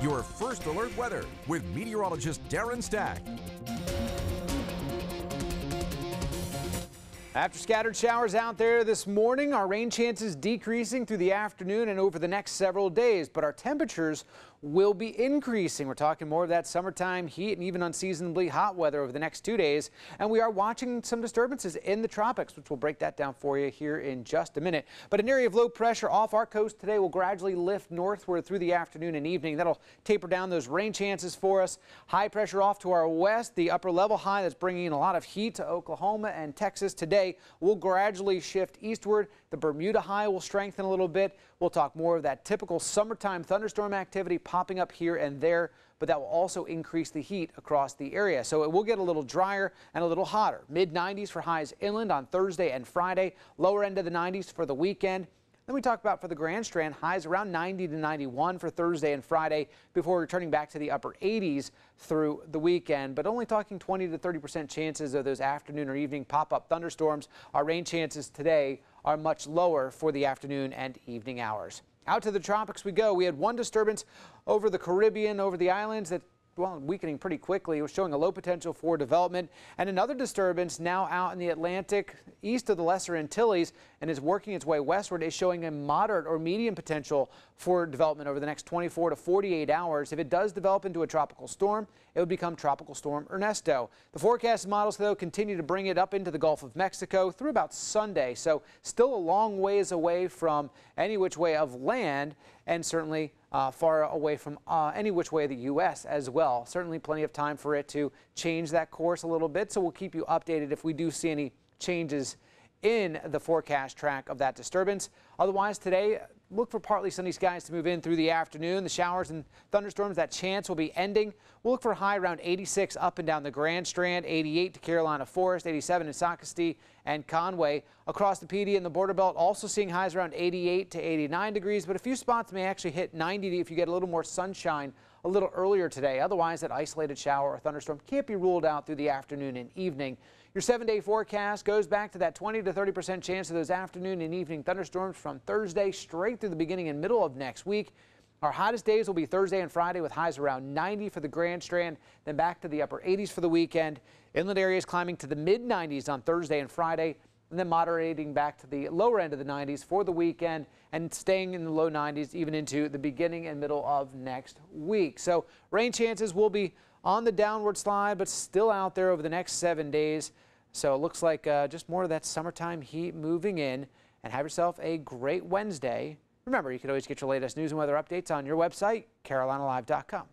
Your first alert weather with meteorologist Darren Stack. After scattered showers out there this morning, our rain chances decreasing through the afternoon and over the next several days, but our temperatures will be increasing. We're talking more of that summertime heat and even unseasonably hot weather over the next 2 days. And we are watching some disturbances in the tropics, which we'll break that down for you here in just a minute. But an area of low pressure off our coast today will gradually lift northward through the afternoon and evening. That'll taper down those rain chances for us. High pressure off to our west. The upper level high that's bringing in a lot of heat to Oklahoma and Texas today will gradually shift eastward. The Bermuda high will strengthen a little bit. We'll talk more of that typical summertime thunderstorm activity popping up here and there, but that will also increase the heat across the area. So it will get a little drier and a little hotter. Mid-90s for highs inland on Thursday and Friday. Lower end of the 90s for the weekend. Then we talk about for the Grand Strand, highs around 90 to 91 for Thursday and Friday before returning back to the upper 80s through the weekend. But only talking 20 to 30% chances of those afternoon or evening pop-up thunderstorms. Our rain chances today are much lower for the afternoon and evening hours. Out to the tropics we go. We had one disturbance over the Caribbean, over the islands that, well, weakening pretty quickly. It was showing a low potential for development, and another disturbance now out in the Atlantic east of the Lesser Antilles and is working its way westward is showing a moderate or medium potential for development over the next 24 to 48 hours. If it does develop into a tropical storm, it would become Tropical Storm Ernesto. The forecast models, though, continue to bring it up into the Gulf of Mexico through about Sunday, so still a long ways away from any which way of land, and certainly far away from any which way of the U.S. as well. Certainly plenty of time for it to change that course a little bit, so we'll keep you updated if we do see any changes in the forecast track of that disturbance. Otherwise, today, look for partly sunny skies to move in through the afternoon. The showers and thunderstorms, that chance will be ending. We'll look for a high around 86 up and down the Grand Strand, 88 to Carolina Forest, 87 in Socastee and Conway. Across the PD and the border belt, also seeing highs around 88 to 89 degrees, but a few spots may actually hit 90 if you get a little more sunshine a little earlier today. Otherwise, that isolated shower or thunderstorm can't be ruled out through the afternoon and evening. Your 7-day forecast goes back to that 20 to 30% chance of those afternoon and evening thunderstorms from Thursday straight through the beginning and middle of next week. Our hottest days will be Thursday and Friday with highs around 90 for the Grand Strand, then back to the upper 80s for the weekend. Inland areas climbing to the mid-90s on Thursday and Friday, and then moderating back to the lower end of the 90s for the weekend and staying in the low 90s even into the beginning and middle of next week. So rain chances will be on the downward slide, but still out there over the next 7 days. So it looks like just more of that summertime heat moving in. And have yourself a great Wednesday. Remember, you can always get your latest news and weather updates on your website, carolinalive.com.